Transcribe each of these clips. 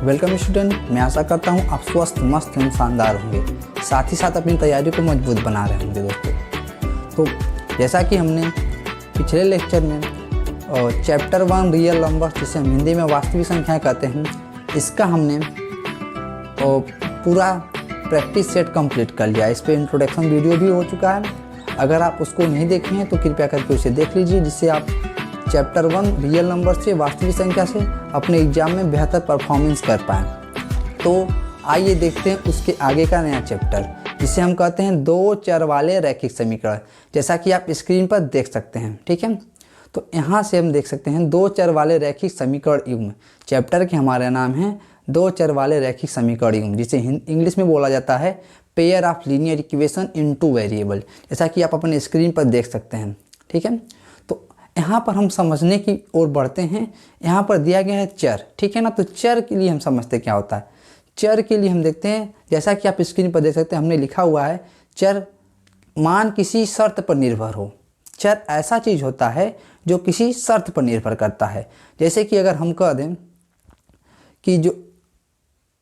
Welcome student, मैं आशा करता हूँ आप स्वस्थ, मस्त एवं शानदार होंगे, साथ ही साथ अपनी तैयारी को मजबूत बना रहे होंगे दोस्तों। तो जैसा कि हमने पिछले लेक्चर में चैप्टर 1 रियल नंबर, जिसे हम हिंदी में वास्तविक संख्याएं कहते हैं, इसका हमने पूरा प्रैक्टिस सेट कंप्लीट कर लिया। इस पर इंट्रोडक्शन वीडियो भी हो चुका है। अगर आप उसको नहीं देखे हैं तो कृपया करके उसे देख लीजिए, जिससे आप चैप्टर 1 रियल नंबर से, वास्तविक संख्या से अपने एग्जाम में बेहतर परफॉर्मेंस कर पाएँ। तो आइए देखते हैं उसके आगे का नया चैप्टर, जिसे हम कहते हैं दो चर वाले रैखिक समीकरण, जैसा कि आप स्क्रीन पर देख सकते हैं। ठीक है, तो यहाँ से हम देख सकते हैं दो चर वाले रैखिक समीकरण युग्म। चैप्टर के हमारा नाम है दो चर वाले रैखिक समीकरण युग्म, जिसे इंग्लिश में बोला जाता है pair of linear equation in two variable, जैसा कि आप अपने स्क्रीन पर देख सकते हैं। ठीक है, तो यहाँ पर हम समझने की ओर बढ़ते हैं। यहाँ पर दिया गया है चर, ठीक है ना। तो चर के लिए हम समझते क्या होता है। चर के लिए हम देखते हैं, जैसा कि आप स्क्रीन पर देख सकते हैं, हमने लिखा हुआ है चर मान किसी शर्त पर निर्भर हो। चर ऐसा चीज़ होता है जो किसी शर्त पर निर्भर करता है। जैसे कि अगर हम कह दें कि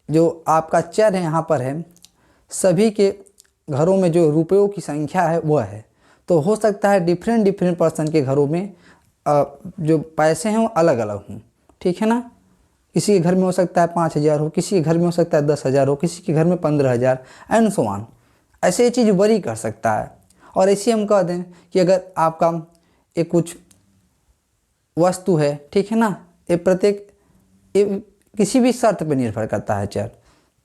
जो आपका चर है, यहाँ पर है सभी के घरों में जो रुपयों की संख्या है वह है, तो हो सकता है डिफरेंट पर्सन के घरों में जो पैसे हैं वो अलग अलग हों। ठीक है ना, किसी के घर में हो सकता है 5,000 हो, किसी के घर में हो सकता है 10,000 हो, किसी के घर में 15,000 एंड सो ऑन। ऐसे ये चीज़ वरी कर सकता है। और ऐसे हम कह दें कि अगर आपका एक कुछ वस्तु है, ठीक है ना, ये प्रत्येक किसी भी शर्त पर निर्भर करता है चर,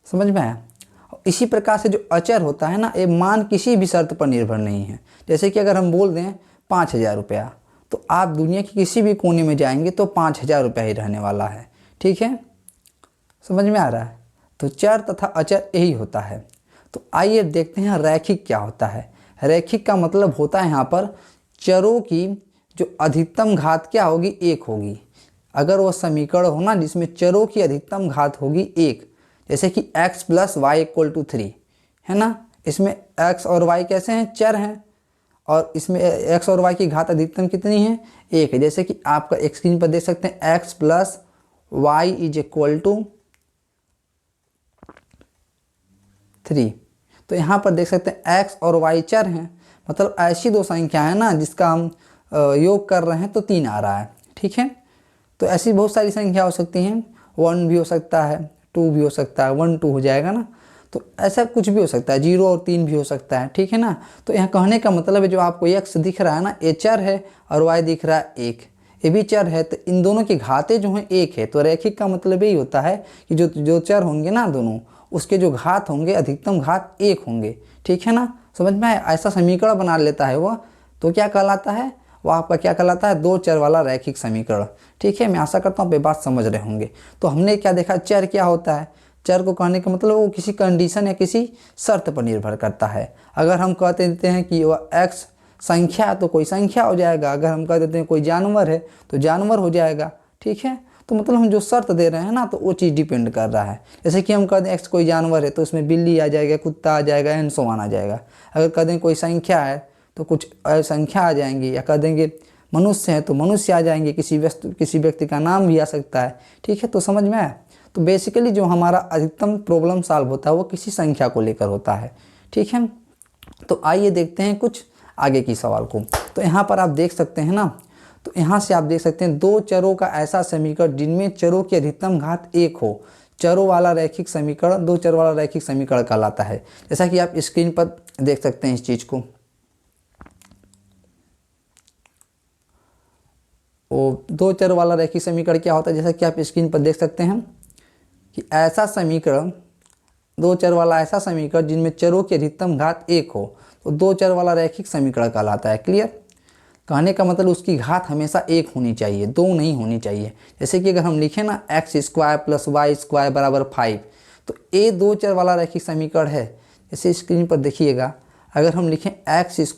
समझ में आया। इसी प्रकार से जो अचर होता है ना, ये मान किसी भी शर्त पर निर्भर नहीं है। जैसे कि अगर हम बोल दें 5,000 रुपया, तो आप दुनिया के किसी भी कोने में जाएंगे तो 5,000 रुपया ही रहने वाला है। ठीक है, समझ में आ रहा है। तो चर तथा अचर यही होता है। तो आइए देखते हैं रैखिक क्या होता है। रैखिक का मतलब होता है यहाँ पर चरों की जो अधिकतम घात क्या होगी, 1 होगी। अगर वो समीकरण हो ना जिसमें चरों की अधिकतम घात होगी 1, जैसे कि x + y = 3 है ना, इसमें x और y कैसे हैं, चर हैं, और इसमें x और y की घात अधिकतम कितनी है, 1 है। जैसे कि आपका एक स्क्रीन पर देख सकते हैं x + y = 3। तो यहाँ पर देख सकते हैं x और y चर हैं, मतलब ऐसी दो संख्या है ना जिसका हम योग कर रहे हैं तो 3 आ रहा है। ठीक है, तो ऐसी बहुत सारी संख्या हो सकती हैं, 1 भी हो सकता है, 2 भी हो सकता है, 1 2 हो जाएगा ना। तो ऐसा कुछ भी हो सकता है, 0 और 3 भी हो सकता है। ठीक है ना, तो यहाँ कहने का मतलब है जो आपको x दिख रहा है ना, ये चर है, और y दिख रहा है 1, ये भी चर है। तो इन दोनों की घातें जो हैं 1 है। तो रैखिक का मतलब यही होता है कि जो चर होंगे ना दोनों, उसके जो घात होंगे अधिकतम घात 1 होंगे। ठीक है ना, समझ में आए। ऐसा समीकरण बना लेता है वह, तो क्या कहलाता है, वो आपका क्या कहलाता है, दो चर वाला रैखिक समीकरण। ठीक है, मैं आशा करता हूँ आप ये बात समझ रहे होंगे। तो हमने क्या देखा, चर क्या होता है। चर को कहने का मतलब वो किसी कंडीशन या किसी शर्त पर निर्भर करता है। अगर हम कहते देते हैं कि वह x संख्या है तो कोई संख्या हो जाएगा। अगर हम कह देते हैं कोई जानवर है तो जानवर हो जाएगा। ठीक है, तो मतलब हम जो शर्त दे रहे हैं ना, तो वो चीज़ डिपेंड कर रहा है। जैसे कि हम कह दें x कोई जानवर है तो उसमें बिल्ली आ जाएगा, कुत्ता आ जाएगा, एंड सो ऑन आ जाएगा। अगर कह दें कोई संख्या है तो कुछ संख्या आ जाएंगी, या कह देंगे मनुष्य है तो मनुष्य आ जाएंगे, किसी व्यक्ति का नाम भी आ सकता है। ठीक है, तो समझ में आया। तो बेसिकली जो हमारा अधिकतम प्रॉब्लम सॉल्व होता है वो किसी संख्या को लेकर होता है। ठीक है, तो आइए देखते हैं कुछ आगे की सवाल को। तो यहाँ पर आप देख सकते हैं ना, तो यहाँ से आप देख सकते हैं दो चरों का ऐसा समीकरण जिनमें चरों की अधिकतम घात 1 हो, चरों वाला रैखिक समीकरण, दो चर वाला रैखिक समीकरण कहलाता है। जैसा कि आप स्क्रीन पर देख सकते हैं इस चीज़ को। वो दो चर वाला रैखिक समीकरण क्या होता है, जैसा कि आप स्क्रीन पर देख सकते हैं कि ऐसा समीकरण, दो चर वाला ऐसा समीकरण जिनमें चरों की अधिकतम घात 1 हो, तो दो चर वाला रैखिक समीकरण कहलाता है। क्लियर, कहने का मतलब उसकी घात हमेशा 1 होनी चाहिए, 2 नहीं होनी चाहिए। जैसे कि अगर हम लिखें ना x² + y² = 5, तो ये दो चर वाला रैखिक समीकरण है। जैसे स्क्रीन पर देखिएगा, अगर हम लिखें x² +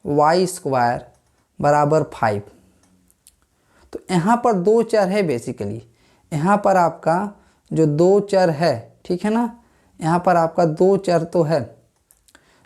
y² = 5, तो यहाँ पर दो चर है। बेसिकली यहाँ पर आपका जो दो चर है, ठीक है ना, यहाँ पर आपका दो चर तो है,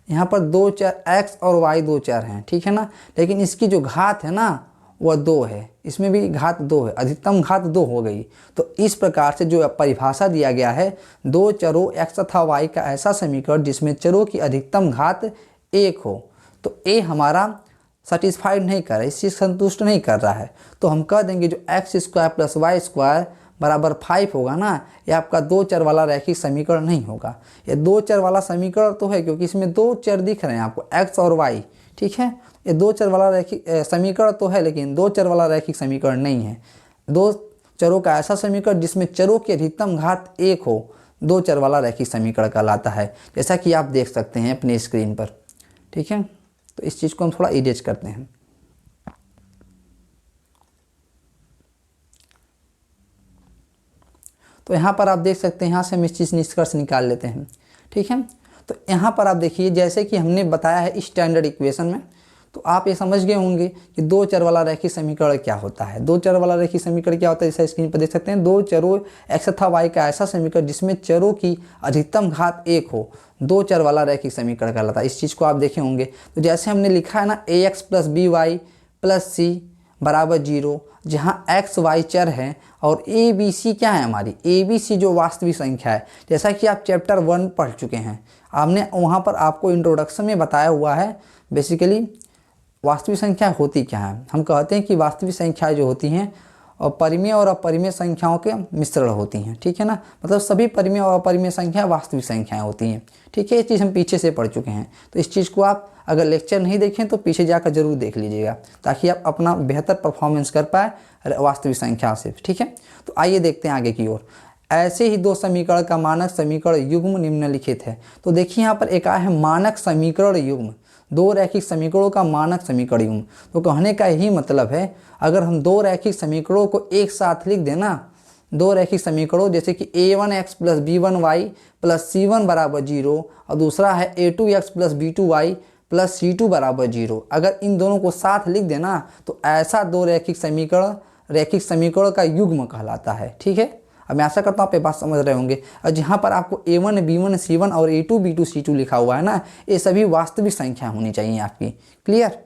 यहाँ पर दो चर x और y दो चर हैं। ठीक है ना, लेकिन इसकी जो घात है ना वह 2 है, इसमें भी घात 2 है, अधिकतम घात 2 हो गई। तो इस प्रकार से जो परिभाषा दिया गया है, दो चरों x तथा y का ऐसा समीकरण जिसमें चरों की अधिकतम घात 1 हो, तो ए हमारा सेटिस्फाइड नहीं कर रहा है, इस चीज़ संतुष्ट नहीं कर रहा है। तो हम कह देंगे जो x² + y² बराबर 5 होगा ना, ये आपका 2 चर वाला रैखिक समीकरण नहीं होगा। ये 2 चर वाला समीकरण तो है क्योंकि इसमें 2 चर दिख रहे हैं आपको, x और y, ठीक है। ये 2 चर वाला रैखिक समीकरण तो है, लेकिन 2 चर वाला रैखिक समीकरण नहीं है। 2 चरों का ऐसा समीकरण जिसमें चरों की अधिकतम घात 1 हो, 2 चर वाला रैखिक समीकरण कहलाता है, जैसा कि आप देख सकते हैं अपने स्क्रीन पर, ठीक है। तो इस चीज़ को हम थोड़ा इरेज करते हैं। तो यहाँ पर आप देख सकते हैं, यहाँ से हम इस चीज़ निष्कर्ष निकाल लेते हैं, ठीक है। तो यहाँ पर आप देखिए, जैसे कि हमने बताया है स्टैंडर्ड इक्वेशन में, तो आप ये समझ गए होंगे कि 2 चर वाला रैखिक समीकरण क्या होता है। 2 चर वाला रैखिक समीकरण क्या होता है, जैसे स्क्रीन पर देख सकते हैं, 2 चरों x तथा y का ऐसा समीकरण जिसमें चरों की अधिकतम घात 1 हो, 2 चर वाला रैखिक समीकरण कहलाता है। इस चीज़ को आप देखे होंगे। तो जैसे हमने लिखा है ना, ax + by + c बराबर 0, जहाँ x y चर हैं और a b c क्या है हमारी, a b c जो वास्तविक संख्या है। जैसा कि आप चैप्टर 1 पढ़ चुके हैं, आपने वहाँ पर आपको इंट्रोडक्शन में बताया हुआ है बेसिकली वास्तविक संख्या होती क्या है। हम कहते हैं कि वास्तविक संख्याएं जो होती हैं और परिमेय और अपरिमेय संख्याओं के मिश्रण होती हैं, ठीक है ना। मतलब सभी परिमेय और अपरिमेय संख्याएं वास्तविक संख्याएं होती हैं, ठीक है। ये चीज़ हम पीछे से पढ़ चुके हैं। तो इस चीज़ को आप अगर लेक्चर नहीं देखें तो पीछे जाकर जरूर देख लीजिएगा, ताकि आप अपना बेहतर परफॉर्मेंस कर पाए वास्तविक संख्या से, ठीक है। तो आइए देखते हैं आगे की ओर। ऐसे ही 2 समीकरण का मानक समीकरण युग्म निम्नलिखित है। तो देखिए यहाँ पर एक आया है मानक समीकरण युग्म, 2 रैखिक समीकरणों का मानक समीकरण युग्म। तो कहने का यही मतलब है, अगर हम 2 रैखिक समीकरणों को एक साथ लिख देना, 2 रैखिक समीकरणों जैसे कि a1x + b1y + c1 बराबर 0 और दूसरा है a2x + b2y + c2 बराबर 0, अगर इन दोनों को साथ लिख देना तो ऐसा 2 रैखिक समीकरण का युग्म कहलाता है, ठीक है। अब मैं आशा करता हूँ आप ये बात समझ रहे होंगे। और जहाँ पर आपको a1 b1 c1 और a2 b2 c2 लिखा हुआ है ना, ये सभी वास्तविक संख्या होनी चाहिए आपकी, क्लियर।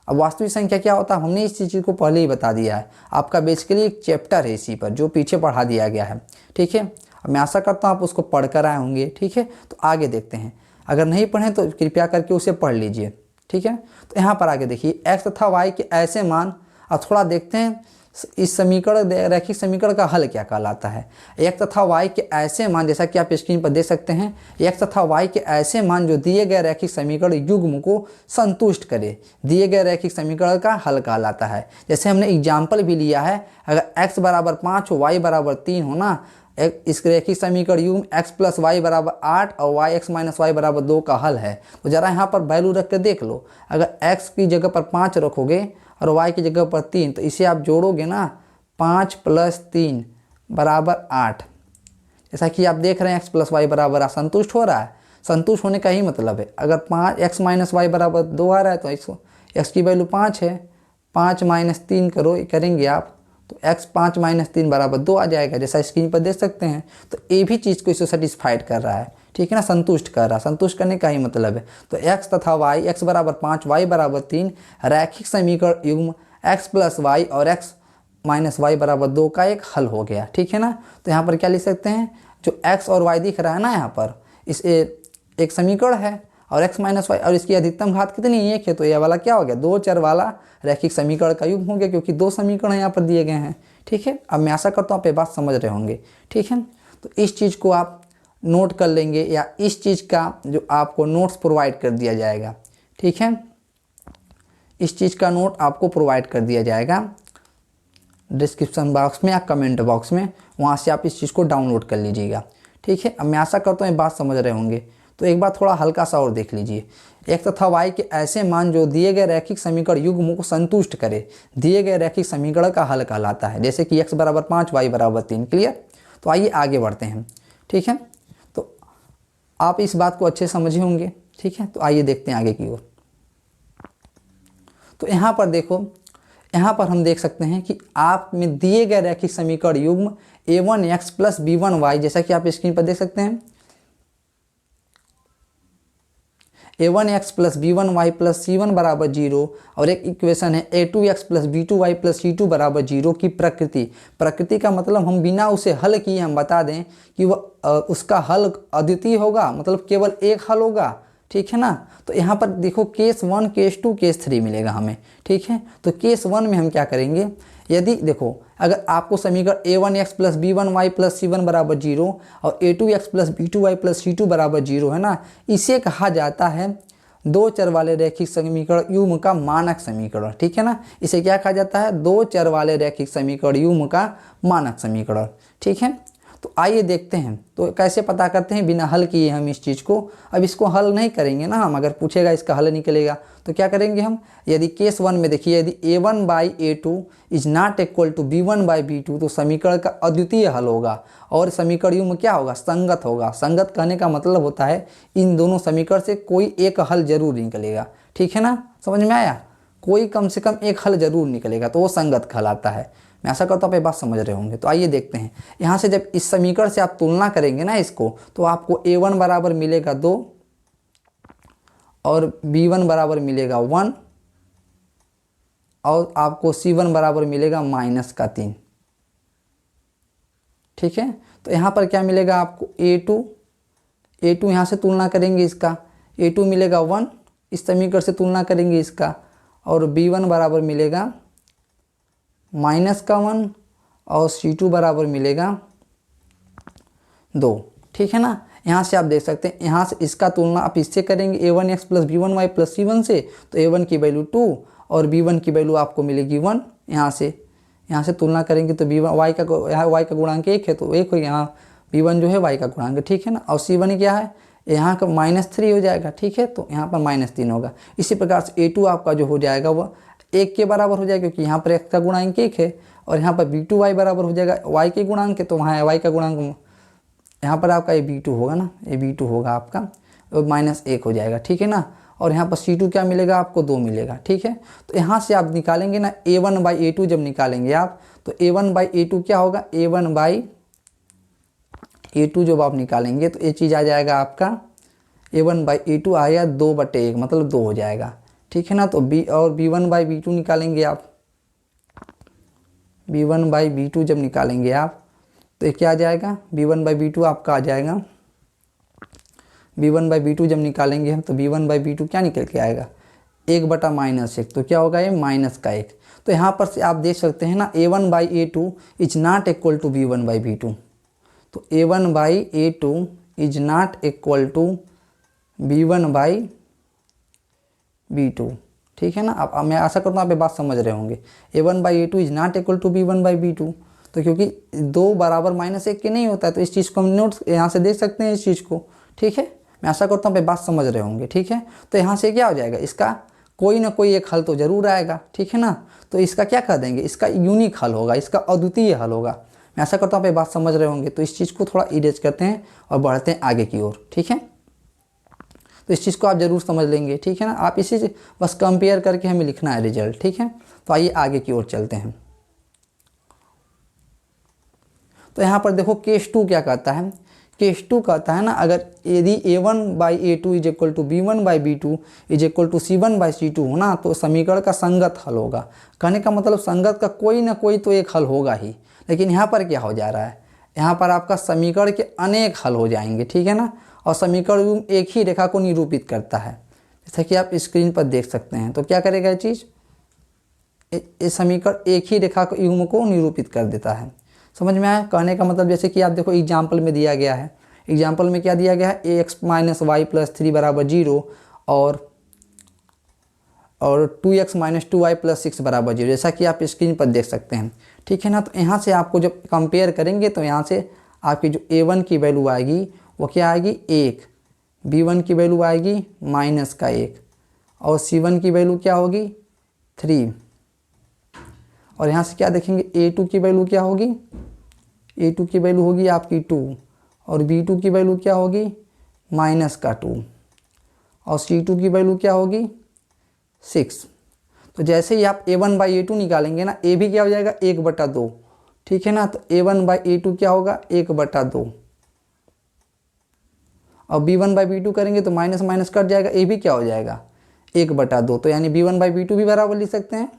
अब वास्तविक संख्या क्या होता है, हमने इस चीज़ को पहले ही बता दिया है। आपका बेसिकली एक चैप्टर है इसी पर जो पीछे पढ़ा दिया गया है, ठीक है। अब मैं आशा करता हूँ आप उसको पढ़ कर आए होंगे, ठीक है। तो आगे देखते हैं, अगर नहीं पढ़ें तो कृपया करके उसे पढ़ लीजिए, ठीक है। तो यहाँ पर आगे देखिए, x तथा y के ऐसे मान, अब थोड़ा देखते हैं इस समीकरण रैखिक समीकरण का हल क्या कहलाता है। x तथा y के ऐसे मान, जैसा कि आप स्क्रीन पर देख सकते हैं, x तथा y के ऐसे मान जो दिए गए रैखिक समीकरण युग्म को संतुष्ट करे, दिए गए रैखिक समीकरण का हल कहलाता है। जैसे हमने एग्जाम्पल भी लिया है, अगर x बराबर 5 हो, y बराबर 3 हो ना, इस रैखिक समीकरण युग्म x + y बराबर 8 और yx - y बराबर 2 का हल है। तो ज़रा यहाँ पर वैल्यू रख कर देख लो, अगर x की जगह पर 5 रखोगे और y की जगह पर 3, तो इसे आप जोड़ोगे ना, 5 + 3 बराबर 8। जैसा कि आप देख रहे हैं x + y बराबर 8 संतुष्ट हो रहा है। संतुष्ट होने का ही मतलब है, अगर 5x - y बराबर 2 आ रहा है तो x की वैल्यू 5 है, 5 - 3 करेंगे आप तो x 5 - 3 बराबर 2 आ जाएगा, जैसा स्क्रीन पर देख सकते हैं। तो ये भी चीज़ को इसे सेटिस्फाइड कर रहा है, ठीक है ना, संतुष्ट कर रहा है। संतुष्ट करने का ही मतलब है। तो x तथा y, x बराबर 5 y बराबर 3 रैखिक समीकरण युग्म x + y और x - y बराबर 2 का एक हल हो गया, ठीक है ना। तो यहाँ पर क्या लिख सकते हैं, जो x और y दिख रहा है ना, यहाँ पर इस एक समीकरण है और x - y और इसकी अधिकतम घात कितनी, 1 है। तो यह वाला क्या हो गया, 2 चर वाला रैखिक समीकरण का युग्म हो गया, क्योंकि 2 समीकरण यहाँ पर दिए गए हैं, ठीक है। अब मैं आशा करता हूँ आप ये बात समझ रहे होंगे, ठीक है। तो इस चीज़ को आप नोट कर लेंगे, या इस चीज़ का जो आपको नोट्स प्रोवाइड कर दिया जाएगा, ठीक है। इस चीज़ का नोट आपको प्रोवाइड कर दिया जाएगा डिस्क्रिप्शन बॉक्स में या कमेंट बॉक्स में, वहाँ से आप इस चीज़ को डाउनलोड कर लीजिएगा, ठीक है। अब मैं आशा करता हूँ ये बात समझ रहे होंगे। तो एक बार थोड़ा हल्का सा और देख लीजिए, x तथा y के ऐसे मान जो दिए गए रैखिक समीकरण युग्म को संतुष्ट करे, दिए गए रैखिक समीकरण का हल कहलाता है। जैसे कि x बराबर 5 y बराबर 3, क्लियर। तो आइए आगे बढ़ते हैं, ठीक है। तो आप इस बात को अच्छे समझे होंगे, ठीक है। तो आइए देखते हैं आगे की ओर। तो यहाँ पर देखो, यहाँ पर हम देख सकते हैं कि आप में दिए गए रैखिक समीकरण युग्म a1x + b1y, जैसा कि आप स्क्रीन पर देख सकते हैं, a1x plus b1y plus c1 बराबर 0 और एक इक्वेशन है a2x plus b2y plus c2 बराबर 0 की प्रकृति का मतलब हम बिना उसे हल किए हम बता दें कि वह उसका हल अद्वितीय होगा, मतलब केवल एक हल होगा, ठीक है ना। तो यहाँ पर देखो केस 1, केस 2, केस 3 मिलेगा हमें, ठीक है। तो केस 1 में हम क्या करेंगे, यदि देखो अगर आपको समीकरण a1x plus b1y plus c1 बराबर 0 और a2x plus b2y plus c2 बराबर 0 है ना, इसे कहा जाता है दो चर वाले रैखिक समीकरण युग्म का मानक समीकरण, ठीक है ना। इसे क्या कहा जाता है, दो चर वाले रैखिक समीकरण युग्म का मानक समीकरण, ठीक है। तो आइए देखते हैं तो कैसे पता करते हैं बिना हल किए हम इस चीज़ को। अब इसको हल नहीं करेंगे ना हम, अगर पूछेगा इसका हल निकलेगा तो क्या करेंगे हम, यदि केस 1 में देखिए यदि a1 by a2 is not equal to b1 by b2 तो समीकरण का अद्वितीय हल होगा और समीकरण युग्म क्या होगा, संगत होगा। संगत कहने का मतलब होता है इन दोनों समीकरण से कोई एक हल जरूर निकलेगा, ठीक है ना, समझ में आया। कोई कम से कम एक हल जरूर निकलेगा तो वो संगत कहलाता है। मैं आशा करता हूँ आप ये बात समझ रहे होंगे। तो आइए देखते हैं, यहाँ से जब इस समीकरण से आप तुलना करेंगे ना इसको, तो आपको a1 बराबर मिलेगा 2 और b1 बराबर मिलेगा 1 और आपको c1 बराबर मिलेगा -3, ठीक है। तो यहाँ पर क्या मिलेगा आपको a2 यहाँ से तुलना करेंगे इसका, a2 मिलेगा 1, इस समीकरण से तुलना करेंगे इसका, और b1 बराबर मिलेगा -1 और c2 बराबर मिलेगा 2, ठीक है ना। यहाँ से आप देख सकते हैं, यहाँ से इसका तुलना आप इससे करेंगे a1x plus b1y plus c1 से, तो a1 की वैल्यू 2 और b1 की वैल्यू आपको मिलेगी 1। यहाँ से तुलना करेंगे तो b1 यहाँ y का गुणांक 1 है तो 1 हो, यहाँ b1 जो है y का गुणांक, ठीक है ना। और c1 क्या है, यहाँ का -3 हो जाएगा, ठीक है, तो यहाँ पर -3 होगा। इसी प्रकार से a2 आपका जो हो जाएगा वह 1 के बराबर हो जाएगा, क्योंकि यहाँ पर x का गुणांक 1 है और यहाँ पर b2y बराबर हो जाएगा y के गुणांक है, तो वहाँ y का गुणांक यहाँ पर आपका ये b2 होगा ना, ये b2 होगा आपका, और -1 हो जाएगा, ठीक है ना। और यहाँ पर c2 क्या मिलेगा आपको, 2 मिलेगा, ठीक है। तो यहाँ से आप निकालेंगे ना a1 बाई a2, जब निकालेंगे आप तो a1 बाई a2 क्या होगा, a1 बाई a2 जब आप निकालेंगे तो ये चीज़ आ जाएगा आपका a1 बाई a2 आया 2/1, मतलब 2 हो जाएगा, ठीक है ना। तो b1 बाई b2 निकालेंगे आप, b1 बाई b2 जब निकालेंगे आप तो ये क्या आ जाएगा, b1 बाई b2 आपका आ जाएगा, b1 बाई b2 जब निकालेंगे हम तो b1 बाई b2 क्या निकल के आएगा, 1/-1, तो क्या होगा ये -1। तो यहाँ पर से आप देख सकते हैं ना a1 by a2 is not equal to b1 by b2, तो a1 by a2 is not equal to b1 by b2, ठीक है ना। अब मैं आशा करता हूँ आप ये बात समझ रहे होंगे। a1 by a2 is not equal to b1 by b2, तो क्योंकि 2 बराबर -1 के नहीं होता है, तो इस चीज़ को हम नोट यहाँ से देख सकते हैं इस चीज़ को, ठीक है। मैं आशा करता हूँ आप ये बात समझ रहे होंगे, ठीक है। तो यहाँ से क्या हो जाएगा, इसका कोई ना कोई एक हल तो ज़रूर आएगा, ठीक है ना। तो इसका क्या कह देंगे, इसका यूनिक हल होगा, इसका अद्वितीय हल होगा। मैं आशा करता हूँ आप ये बात समझ रहे होंगे। तो इस चीज़ को थोड़ा इरेज करते हैं और बढ़ते हैं आगे की ओर, ठीक है। तो इस चीज़ को आप ज़रूर समझ लेंगे, ठीक है ना। आप इसी से बस कंपेयर करके हमें लिखना है रिजल्ट, ठीक है। तो आइए आगे की ओर चलते हैं। तो यहाँ पर देखो केस 2 क्या कहता है, केस 2 कहता है ना, अगर यदि a1 by a2 is equal to b1 by b2 is equal to c1 by c2 होना, तो समीकरण का संगत हल होगा। कहने का मतलब संगत का कोई ना कोई तो एक हल होगा ही। लेकिन यहाँ पर क्या हो जा रहा है, यहाँ पर आपका समीकरण के अनेक हल हो जाएंगे, ठीक है ना। और समीकरण एक ही रेखा को निरूपित करता है, जैसा कि आप स्क्रीन पर देख सकते हैं। तो क्या करेगा ये चीज़, ये समीकरण एक ही रेखा युग्म को निरूपित कर देता है। समझ में आया। कहने का मतलब जैसे कि आप देखो एग्जाम्पल में दिया गया है, एग्जाम्पल में क्या दिया गया है, ax माइनस वाई प्लस 3 बराबर 0 और 2x माइनस 2y प्लस 6 बराबर 0, जैसा कि आप स्क्रीन पर देख सकते हैं, ठीक है ना। तो यहाँ से आपको जब कंपेयर करेंगे तो यहाँ से आपकी जो a1 की वैल्यू आएगी वो क्या आएगी 1, b1 की वैल्यू आएगी -1 और c1 की वैल्यू क्या होगी 3। और यहाँ से क्या देखेंगे a2 की वैल्यू क्या होगी, a2 की वैल्यू होगी आपकी 2 और b2 की वैल्यू क्या होगी -2 और c2 की वैल्यू क्या होगी 6। तो जैसे ही आप a1 बाई a2 निकालेंगे ना, a भी क्या हो जाएगा 1/2, ठीक है ना। तो a1 बाई a2 क्या होगा 1/2। और b1/b2 करेंगे तो माइनस माइनस कट जाएगा, ये भी क्या हो जाएगा 1/2। तो यानी b1/b2 भी बराबर लिख सकते हैं।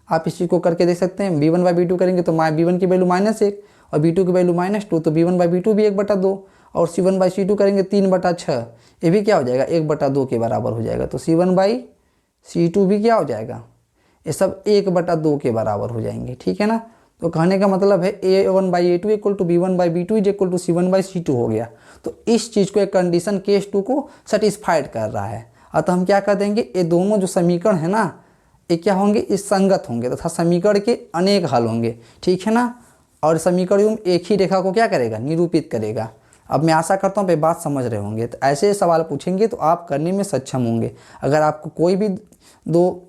आप इस चीज़ को करके देख सकते हैं, b1/b2 करेंगे तो b1 की वैल्यू -1 और b2 की वैल्यू -2, तो b1/b2 भी 1/2 और c1/c2 करेंगे 3/6, ये भी क्या हो जाएगा 1/2 के बराबर हो जाएगा। तो c1/c2 भी क्या हो जाएगा, ये सब 1/2 के बराबर हो जाएंगे, ठीक है ना। तो कहने का मतलब है a1/a2 equal to b1/b2 is equal to c1/c2 हो गया। तो इस चीज़ को एक कंडीशन केस 2 को सेटिस्फाइड कर रहा है। अतः हम क्या कर देंगे, ये दोनों जो समीकरण है ना ये क्या होंगे, इस संगत होंगे तथा समीकरण के अनेक हल होंगे, ठीक है ना। और समीकरण एक ही रेखा को क्या करेगा, निरूपित करेगा। अब मैं आशा करता हूँ पे बात समझ रहे होंगे। तो ऐसे सवाल पूछेंगे तो आप करने में सक्षम होंगे। अगर आपको कोई भी दो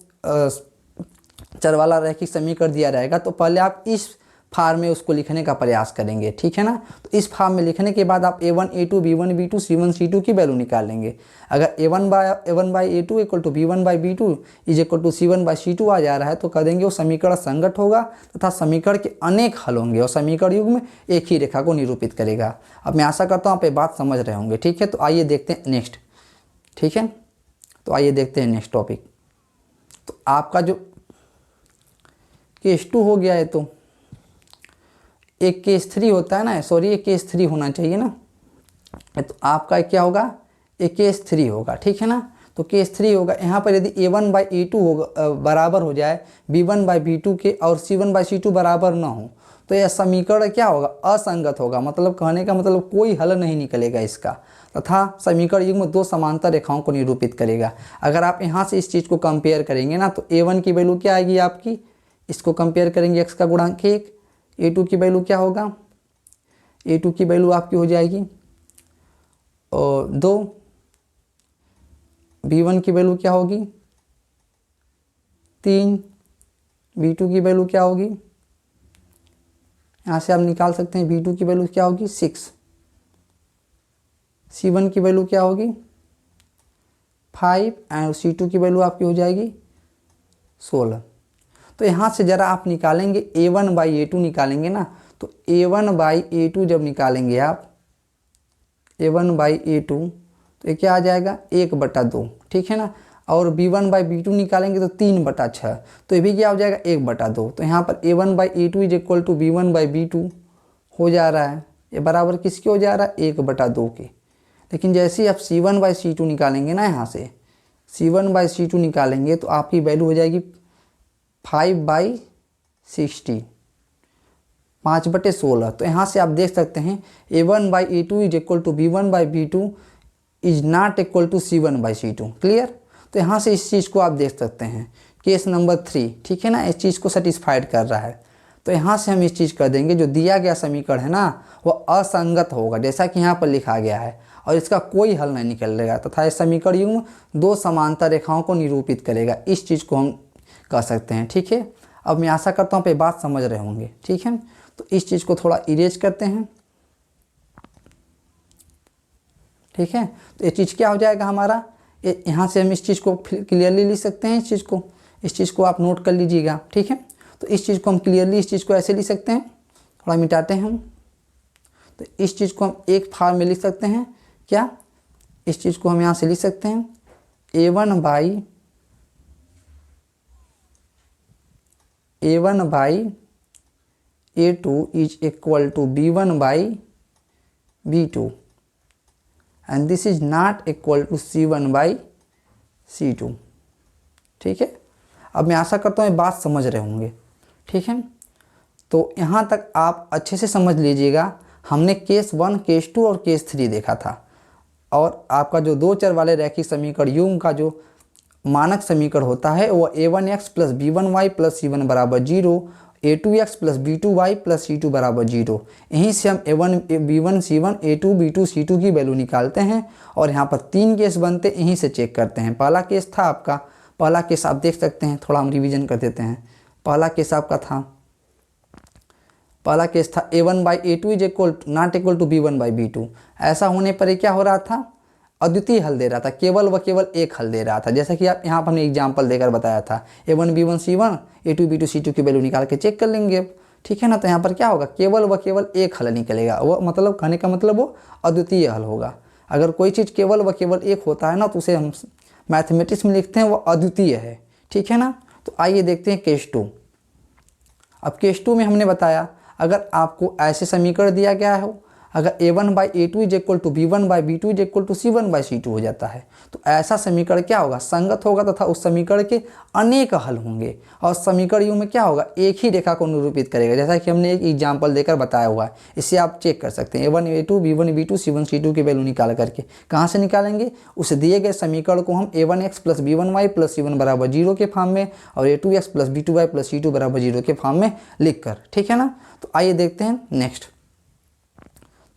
चर वाला रैखिक समीकरण दिया रहेगा तो पहले आप इस फार्म में उसको लिखने का प्रयास करेंगे, ठीक है ना। तो इस फार्म में लिखने के बाद आप a1 a2 b1 b2 c1 c2 की वैल्यू निकाल लेंगे। अगर a1/a2 equal to b1/b2 is equal to c1/c2 आ जा रहा है तो कह देंगे वो समीकरण संगत होगा तथा समीकरण के अनेक हल होंगे और समीकरण युग्म एक ही रेखा को निरूपित करेगा। अब मैं आशा करता हूँ आप ये बात समझ रहे होंगे, ठीक है। तो आइए देखते हैं नेक्स्ट, ठीक है। तो आइए देखते हैं नेक्स्ट टॉपिक। तो आपका जो केस 2 हो गया है, तो एक केस 3 होता है ना, सॉरी एक केस 3 होना चाहिए ना। तो आपका क्या होगा, एक केस 3 होगा, ठीक है ना। तो केस 3 होगा, यहाँ पर यदि a1/a2 होगा बराबर हो जाए b1/b2 के और c1/c2 बराबर ना हो तो यह समीकरण क्या होगा, असंगत होगा। मतलब कहने का मतलब कोई हल नहीं निकलेगा इसका, तथा समीकरण युग्म दो समांतर रेखाओं को निरूपित करेगा। अगर आप यहाँ से इस चीज़ को कंपेयर करेंगे ना तो a1 की वैल्यू क्या आएगी आपकी, इसको कंपेयर करेंगे x का गुणांक 1, a2 की वैल्यू क्या होगा, a2 की वैल्यू आपकी हो जाएगी 2, b1 की वैल्यू क्या होगी 3, b2 की वैल्यू क्या होगी, यहाँ से आप निकाल सकते हैं b2 की वैल्यू क्या होगी 6, c1 की वैल्यू क्या होगी 5 एंड c2 की वैल्यू आपकी हो जाएगी 16। तो यहाँ से ज़रा आप निकालेंगे a1/a2 निकालेंगे ना, तो a1/a2 जब निकालेंगे आप a1/a2 तो ये क्या आ जाएगा 1/2, ठीक है ना। और b1/b2 निकालेंगे तो 3/6, तो ये भी क्या हो जाएगा 1/2। तो यहाँ पर a1/a2 is equal to b1/b2 हो जा रहा है, ये बराबर किसके हो जा रहा है 1/2 के। लेकिन जैसे ही आप c1/c2 निकालेंगे ना, यहाँ से c1/c2 निकालेंगे तो आपकी वैल्यू हो जाएगी 5/60, 5/16। तो यहाँ से आप देख सकते हैं a1/a2 is equal to b1/b2 is not equal to c1/c2। Clear. तो यहाँ से इस चीज़ को आप देख सकते हैं केस नंबर 3, ठीक है ना, इस चीज़ को सेटिस्फाइड कर रहा है। तो यहाँ से हम इस चीज़ कर देंगे जो दिया गया समीकरण है ना वह असंगत होगा, जैसा कि यहाँ पर लिखा गया है, और इसका कोई हल नहीं निकलेगा तथा इस समीकरण युग्म दो समांतर रेखाओं को निरूपित करेगा। इस चीज़ को हम कर सकते हैं, ठीक है। अब मैं आशा करता हूँ पे बात समझ रहे होंगे, ठीक है। तो इस चीज़ को थोड़ा इरेज करते हैं, ठीक है। तो ये चीज़ क्या हो जाएगा हमारा, यहाँ से हम इस चीज़ को क्लियरली लिख सकते हैं। इस चीज़ को आप नोट कर लीजिएगा, ठीक है। तो इस चीज़ को हम क्लियरली इस चीज़ को ऐसे लिख सकते हैं, थोड़ा मिटाते हैं हम। तो इस चीज़ को हम एक फार्म में लिख सकते हैं, क्या, इस चीज़ को हम यहाँ से लिख सकते हैं a1/a2 is equal to b1/b2 and this is not equal to c1/c2, ठीक है। अब मैं आशा करता हूँ ये बात समझ रहे होंगे, ठीक है। तो यहाँ तक आप अच्छे से समझ लीजिएगा। हमने केस 1, केस 2 और केस 3 देखा था, और आपका जो दो चर वाले रैखिक समीकरण युग्म का जो मानक समीकरण होता है वो a1x plus b1y plus c1 बराबर 0, a2x plus b2y plus c2 बराबर 0। यहीं से हम a1 b1 c1 a2 b2 c2 की वैल्यू निकालते हैं और यहाँ पर 3 केस बनते, यहीं से चेक करते हैं। पहला केस था आपका, पहला केस आप देख सकते हैं, थोड़ा हम रिवीजन कर देते हैं। पहला केस आपका था, पहला केस था a1/a2 is equal not equal to b1/b2। ऐसा होने पर ये क्या हो रहा था, अद्वितीय हल दे रहा था, केवल व केवल एक हल दे रहा था। जैसा कि आप यहाँ पर हमने एग्जाम्पल देकर बताया था, a1 b1 c1 a2 b2 c2 की वैल्यू निकाल के चेक कर लेंगे, ठीक है ना। तो यहाँ पर क्या होगा, केवल व केवल एक हल निकलेगा, वो मतलब कहने का मतलब वो अद्वितीय हल होगा। अगर कोई चीज़ केवल व केवल एक होता है ना तो उसे हम मैथमेटिक्स में लिखते हैं वो अद्वितीय है, ठीक है ना। तो आइए देखते हैं केस 2। अब केस 2 में हमने बताया अगर आपको ऐसे समीकरण दिया गया हो, अगर a1/a2 is equal to b1/b2 is equal to c1/c2 हो जाता है तो ऐसा समीकरण क्या होगा, संगत होगा तथा उस समीकरण के अनेक हल होंगे और समीकरण यू में क्या होगा, एक ही रेखा को निरूपित करेगा, जैसा कि हमने एक एग्जाम्पल देकर बताया हुआ है। इससे आप चेक कर सकते हैं a1a2 b1b2 c1c2 की वैल्यू निकाल करके। कहाँ से निकालेंगे, उस दिए गए समीकरण को हम a1x plus b1y plus c1 बराबर 0 के फॉर्म में और a2x plus b2y plus c2 बराबर 0 के फॉर्म में लिख कर, ठीक है ना। तो आइए देखते हैं नेक्स्ट।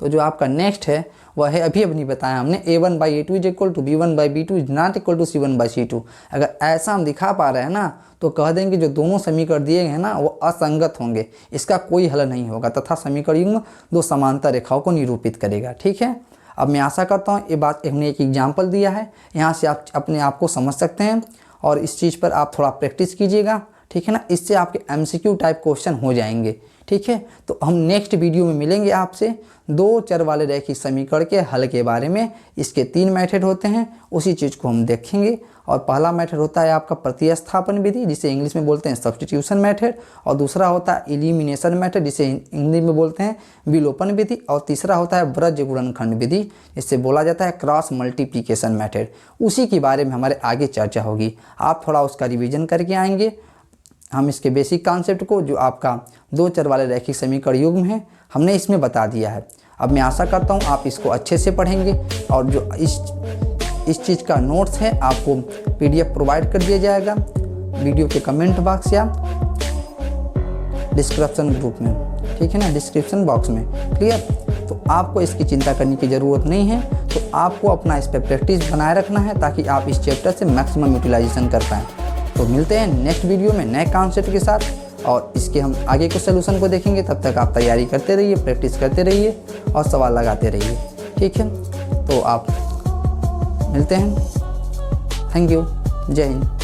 तो जो आपका नेक्स्ट है वह है अभी बताया हमने a1/a2 is equal to b1/b2 is not equal to c1/c2। अगर ऐसा हम दिखा पा रहे हैं ना तो कह देंगे जो दोनों समीकरण दिए गए हैं ना वो असंगत होंगे, इसका कोई हल नहीं होगा तथा समीकरण युग्म दो समांतर रेखाओं को निरूपित करेगा, ठीक है। अब मैं आशा करता हूँ ये बात हमने एक एग्जाम्पल दिया है, यहाँ से आप अपने आप को समझ सकते हैं और इस चीज़ पर आप थोड़ा प्रैक्टिस कीजिएगा, ठीक है ना। इससे आपके MCQ टाइप क्वेश्चन हो जाएंगे, ठीक है। तो हम नेक्स्ट वीडियो में मिलेंगे आपसे 2 चर वाले रैखिक समीकरण के हल के बारे में। इसके 3 मेथड होते हैं, उसी चीज़ को हम देखेंगे। और पहला मेथड होता है आपका प्रतिस्थापन विधि जिसे इंग्लिश में बोलते हैं सब्स्टिट्यूशन मेथड, और दूसरा होता है एलिमिनेशन मेथड जिसे इंग्लिश में बोलते हैं विलोपन विधि, और तीसरा होता है ब्रज गुणनखंड विधि जिससे बोला जाता है क्रॉस मल्टीप्लिकेशन मेथड। उसी के बारे में हमारे आगे चर्चा होगी, आप थोड़ा उसका रिविजन करके आएंगे। हम इसके बेसिक कॉन्सेप्ट को जो आपका 2 चर वाले रैखिक समीकरण युग्म है हमने इसमें बता दिया है। अब मैं आशा करता हूँ आप इसको अच्छे से पढ़ेंगे और जो इस चीज़ का नोट्स है आपको PDF प्रोवाइड कर दिया जाएगा वीडियो के कमेंट बॉक्स या डिस्क्रिप्शन ग्रुप में, ठीक है ना, डिस्क्रिप्शन बॉक्स में। क्लियर। तो आपको इसकी चिंता करने की ज़रूरत नहीं है, तो आपको अपना इस पर प्रैक्टिस बनाए रखना है ताकि आप इस चैप्टर से मैक्सिमम यूटिलाइजेशन कर पाएँ। तो मिलते हैं नेक्स्ट वीडियो में नए कॉन्सेप्ट के साथ और इसके हम आगे के सोल्यूशन को देखेंगे। तब तक आप तैयारी करते रहिए, प्रैक्टिस करते रहिए और सवाल लगाते रहिए, ठीक है। तो आप मिलते हैं। Thank you. जय हिंद।